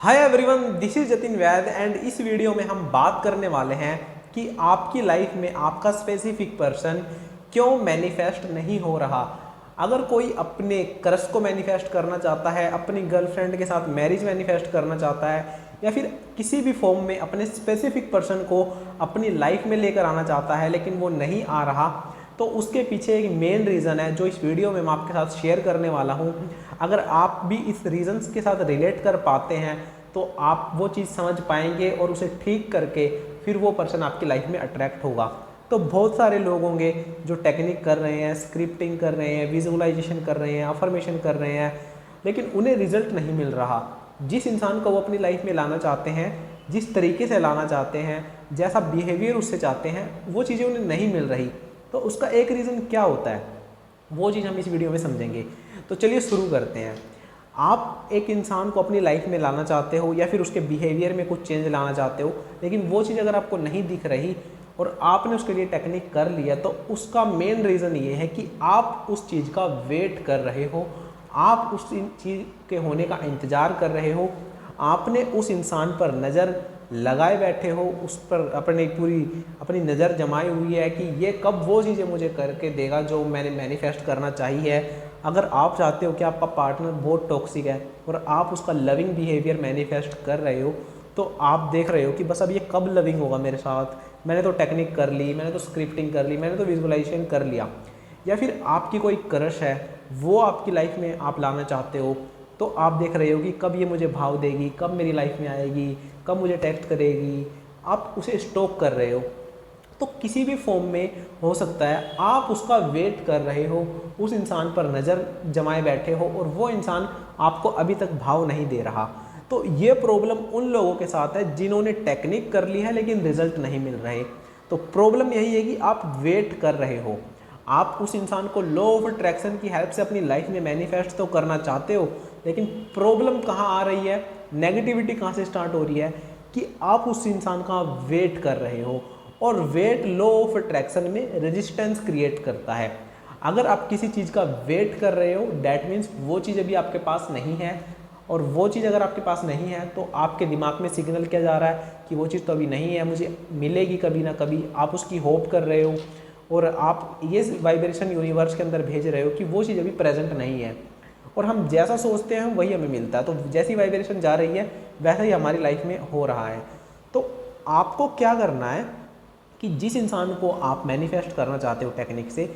Hi everyone, this is Jatin Vaid and इस video में हम बात करने वाले हैं कि आपकी लाइफ में आपका स्पेसिफिक पर्सन क्यों मैनिफेस्ट नहीं हो रहा। अगर कोई अपने क्रश को मैनिफेस्ट करना चाहता है, अपनी गर्लफ्रेंड के साथ मैरिज मैनिफेस्ट करना चाहता है, या फिर किसी भी फॉर्म में अपने स्पेसिफिक पर्सन को अपनी लाइफ में लेकर आना चाहता है लेकिन वो नहीं आ रहा, तो उसके पीछे एक मेन रीज़न है जो इस वीडियो में मैं आपके साथ शेयर करने वाला हूँ। अगर आप भी इस रीजंस के साथ रिलेट कर पाते हैं तो आप वो चीज़ समझ पाएंगे और उसे ठीक करके फिर वो पर्सन आपकी लाइफ में अट्रैक्ट होगा। तो बहुत सारे लोग होंगे जो टेक्निक कर रहे हैं, स्क्रिप्टिंग कर रहे हैं, विजुअलाइजेशन कर रहे हैं, अफर्मेशन कर रहे हैं, लेकिन उन्हें रिजल्ट नहीं मिल रहा। जिस इंसान को वो अपनी लाइफ में लाना चाहते हैं, जिस तरीके से लाना चाहते हैं, जैसा बिहेवियर उससे चाहते हैं, वो चीज़ें उन्हें नहीं मिल रही। तो उसका एक रीज़न क्या होता है, वो चीज़ हम इस वीडियो में समझेंगे। तो चलिए शुरू करते हैं। आप एक इंसान को अपनी लाइफ में लाना चाहते हो या फिर उसके बिहेवियर में कुछ चेंज लाना चाहते हो, लेकिन वो चीज़ अगर आपको नहीं दिख रही और आपने उसके लिए टेक्निक कर लिया, तो उसका मेन रीज़न ये है कि आप उस चीज़ का वेट कर रहे हो, आप उस चीज़ के होने का इंतज़ार कर रहे हो, आपने उस इंसान पर नज़र लगाए बैठे हो, उस पर अपनी नज़र जमाई हुई है कि ये कब वो चीज़ें मुझे करके देगा जो मैंने मैनिफेस्ट करना चाहिए है। अगर आप चाहते हो कि आपका पार्टनर बहुत टॉक्सिक है और आप उसका लविंग बिहेवियर मैनिफेस्ट कर रहे हो, तो आप देख रहे हो कि बस अब ये कब लविंग होगा मेरे साथ, मैंने तो टेक्निक कर ली, मैंने तो स्क्रिप्टिंग कर ली, मैंने तो विजुअलाइजेशन कर लिया। या फिर आपकी कोई क्रश है, वो आपकी लाइफ में आप लाना चाहते हो, तो आप देख रहे हो कि कब ये मुझे भाव देगी, कब मेरी लाइफ में आएगी, कब मुझे टेक्स्ट करेगी, आप उसे स्टॉक कर रहे हो। तो किसी भी फॉर्म में हो सकता है आप उसका वेट कर रहे हो, उस इंसान पर नज़र जमाए बैठे हो और वो इंसान आपको अभी तक भाव नहीं दे रहा। तो ये प्रॉब्लम उन लोगों के साथ है जिन्होंने टेक्निक कर ली है लेकिन रिजल्ट नहीं मिल रहे। तो प्रॉब्लम यही है कि आप वेट कर रहे हो, आप उस इंसान को लॉ ऑफ अट्रैक्शन की हेल्प से अपनी लाइफ में मैनिफेस्ट तो करना चाहते हो, लेकिन प्रॉब्लम कहाँ आ रही है, नेगेटिविटी कहाँ से स्टार्ट हो रही है कि आप उस इंसान का वेट कर रहे हो। और वेट लॉ ऑफ अट्रैक्शन में रेजिस्टेंस क्रिएट करता है। अगर आप किसी चीज़ का वेट कर रहे हो, डैट मीन्स वो चीज़ अभी आपके पास नहीं है, और वो चीज़ अगर आपके पास नहीं है तो आपके दिमाग में सिग्नल क्या जा रहा है कि वो चीज़ तो अभी नहीं है, मुझे मिलेगी कभी ना कभी। आप उसकी होप कर रहे हो और आप ये वाइब्रेशन यूनिवर्स के अंदर भेज रहे हो कि वो चीज़ अभी प्रेजेंट नहीं है, और हम जैसा सोचते हैं वही हमें मिलता है। तो जैसी वाइब्रेशन जा रही है वैसा ही हमारी लाइफ में हो रहा है। तो आपको क्या करना है कि जिस इंसान को आप मैनिफेस्ट करना चाहते हो टेक्निक से,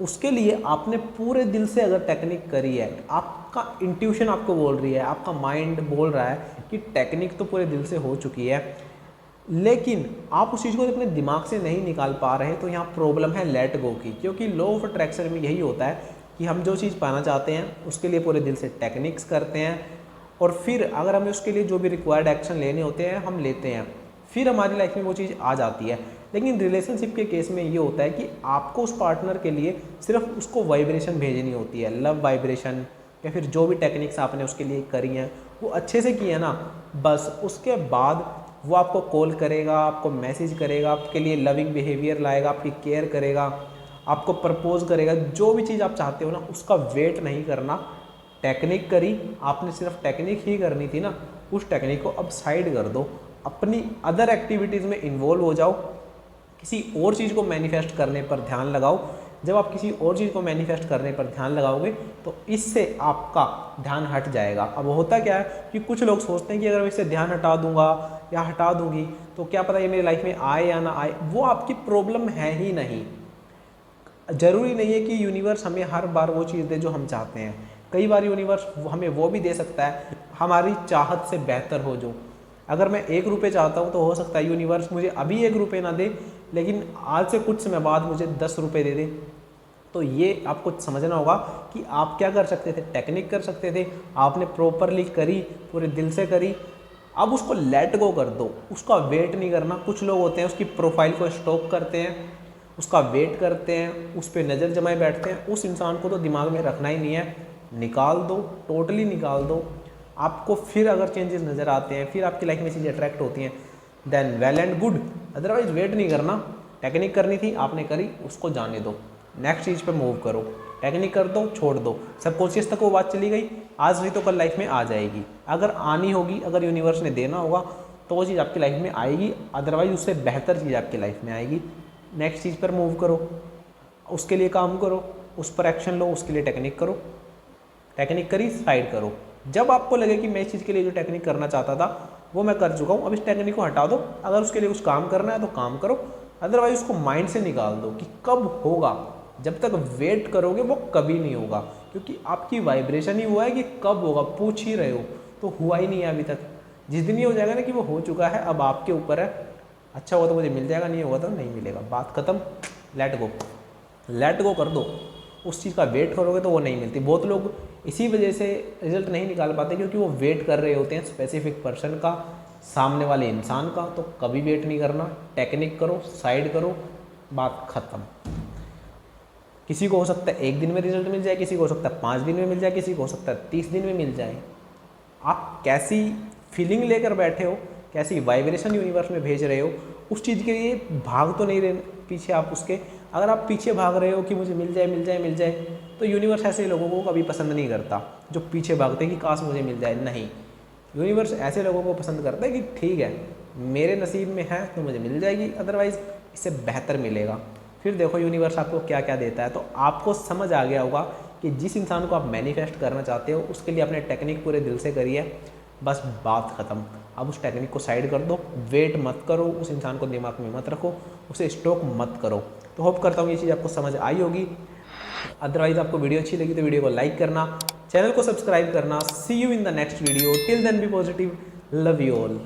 उसके लिए आपने पूरे दिल से अगर टेक्निक करी है, आपका इंट्यूशन आपको बोल रही है, आपका माइंड बोल रहा है कि टेक्निक तो पूरे दिल से हो चुकी है, लेकिन आप उस चीज़ को अपने दिमाग से नहीं निकाल पा रहे, तो यहाँ प्रॉब्लम है लेट गो की। क्योंकि लॉ ऑफ अट्रैक्शन में यही होता है कि हम जो चीज़ पाना चाहते हैं उसके लिए पूरे दिल से टेक्निक्स करते हैं, और फिर अगर हमें उसके लिए जो भी रिक्वायर्ड एक्शन लेने होते हैं हम लेते हैं, फिर हमारी लाइफ में वो चीज़ आ जाती है। लेकिन रिलेशनशिप के केस में ये होता है कि आपको उस पार्टनर के लिए सिर्फ उसको वाइब्रेशन भेजनी होती है, लव वाइब्रेशन, या फिर जो भी टेक्निक्स आपने उसके लिए करी हैं वो अच्छे से की है ना, बस उसके बाद वो आपको कॉल करेगा, आपको मैसेज करेगा, आपके लिए लविंग बिहेवियर लाएगा, आपकी केयर करेगा, आपको प्रपोज करेगा, जो भी चीज़ आप चाहते हो ना, उसका वेट नहीं करना। टेक्निक करी आपने, सिर्फ टेक्निक ही करनी थी ना, उस टेक्निक को अब साइड कर दो, अपनी अदर एक्टिविटीज़ में इन्वॉल्व हो जाओ, किसी और चीज़ को मैनिफेस्ट करने पर ध्यान लगाओ। जब आप किसी और चीज़ को मैनिफेस्ट करने पर ध्यान लगाओगे तो इससे आपका ध्यान हट जाएगा। अब होता क्या है कि कुछ लोग सोचते हैं कि अगर मैं इससे ध्यान हटा दूंगा या हटा दूंगी तो क्या पता ये मेरी लाइफ में आए या ना आए। वो आपकी प्रॉब्लम है ही नहीं। ज़रूरी नहीं है कि यूनिवर्स हमें हर बार वो चीज़ दे जो हम चाहते हैं। कई बार यूनिवर्स हमें वो भी दे सकता है हमारी चाहत से बेहतर हो। जो अगर मैं 1 रुपये चाहता हूँ तो हो सकता है यूनिवर्स मुझे अभी 1 रुपये ना दे, लेकिन आज से कुछ समय बाद मुझे 10 रुपये दे दे। तो ये आपको समझना होगा कि आप क्या कर सकते थे, टेक्निक कर सकते थे, आपने प्रॉपरली करी, पूरे दिल से करी, अब उसको लेट गो कर दो, उसका वेट नहीं करना। कुछ लोग होते हैं उसकी प्रोफाइल को स्टॉक करते हैं, उसका वेट करते हैं, उस पर नज़र जमाए बैठते हैं। उस इंसान को तो दिमाग में रखना ही नहीं है, निकाल दो, टोटली निकाल दो। आपको फिर अगर चेंजेस नज़र आते हैं, फिर आपकी लाइफ में चीज़ें अट्रैक्ट होती हैं, then well and good. Otherwise wait नहीं करना, टेक्निक करनी थी आपने करी, उसको जाने दो, नेक्स्ट चीज़ पे मूव करो। टेक्निक कर दो, छोड़ दो, सबकॉन्शियस तक वो बात चली गई, आज नहीं तो कल लाइफ में आ जाएगी। अगर आनी होगी, अगर यूनिवर्स ने देना होगा तो वो चीज़ आपकी लाइफ में आएगी, अदरवाइज उससे बेहतर चीज़ आपकी लाइफ में आएगी। नेक्स्ट चीज़ पर मूव करो, उसके लिए काम करो, उस पर एक्शन लो, उसके लिए टेक्निक करो, टेक्निक करी साइड करो। जब आपको लगे कि मैं इस चीज़ के लिए जो टेक्निक करना चाहता था वो मैं कर चुका हूँ, अब इस टेक्निक को हटा दो। अगर उसके लिए कुछ काम करना है तो काम करो, अदरवाइज उसको माइंड से निकाल दो कि कब होगा। जब तक वेट करोगे वो कभी नहीं होगा, क्योंकि आपकी वाइब्रेशन ही हुआ है कि कब होगा, पूछ ही रहे हो तो हुआ ही नहीं है अभी तक। जिस दिन ये हो जाएगा ना कि वो हो चुका है, अब आपके ऊपर है, अच्छा हुआ तो मुझे मिल जाएगा, नहीं होगा तो नहीं मिलेगा, बात खत्म। लेट गो, लेट गो कर दो। उस चीज़ का वेट करोगे तो वो नहीं मिलती। बहुत लोग इसी वजह से रिजल्ट नहीं निकाल पाते क्योंकि वो वेट कर रहे होते हैं स्पेसिफिक पर्सन का, सामने वाले इंसान का। तो कभी वेट नहीं करना, टेक्निक करो, साइड करो, बात खत्म। किसी को हो सकता है 1 दिन में रिजल्ट मिल जाए, किसी को हो सकता है 5 दिन में मिल जाए, किसी को हो सकता है 30 दिन में मिल जाए। आप कैसी फीलिंग लेकर बैठे हो, कैसी वाइब्रेशन यूनिवर्स में भेज रहे हो, उस चीज़ के लिए भाग तो नहीं रहे पीछे आप उसके। अगर आप पीछे भाग रहे हो कि मुझे मिल जाए मिल जाए मिल जाए, तो यूनिवर्स ऐसे लोगों को कभी पसंद नहीं करता जो पीछे भागते हैं कि काश मुझे मिल जाए। नहीं, यूनिवर्स ऐसे लोगों को पसंद करता है कि ठीक है मेरे नसीब में है तो मुझे मिल जाएगी, अदरवाइज़ इससे बेहतर मिलेगा। फिर देखो यूनिवर्स आपको क्या क्या देता है। तो आपको समझ आ गया होगा कि जिस इंसान को आप मैनिफेस्ट करना चाहते हो उसके लिए अपने टेक्निक पूरे दिल से करिए, बस बात ख़त्म। अब उस टेक्निक को साइड कर दो, वेट मत करो, उस इंसान को दिमाग में मत रखो, उसे स्टॉक मत करो। तो होप करता हूँ ये चीज़ आपको समझ आई होगी। अदरवाइज आपको वीडियो अच्छी लगी तो वीडियो को लाइक करना, चैनल को सब्सक्राइब करना। See you in the next video, till then be positive, love you all.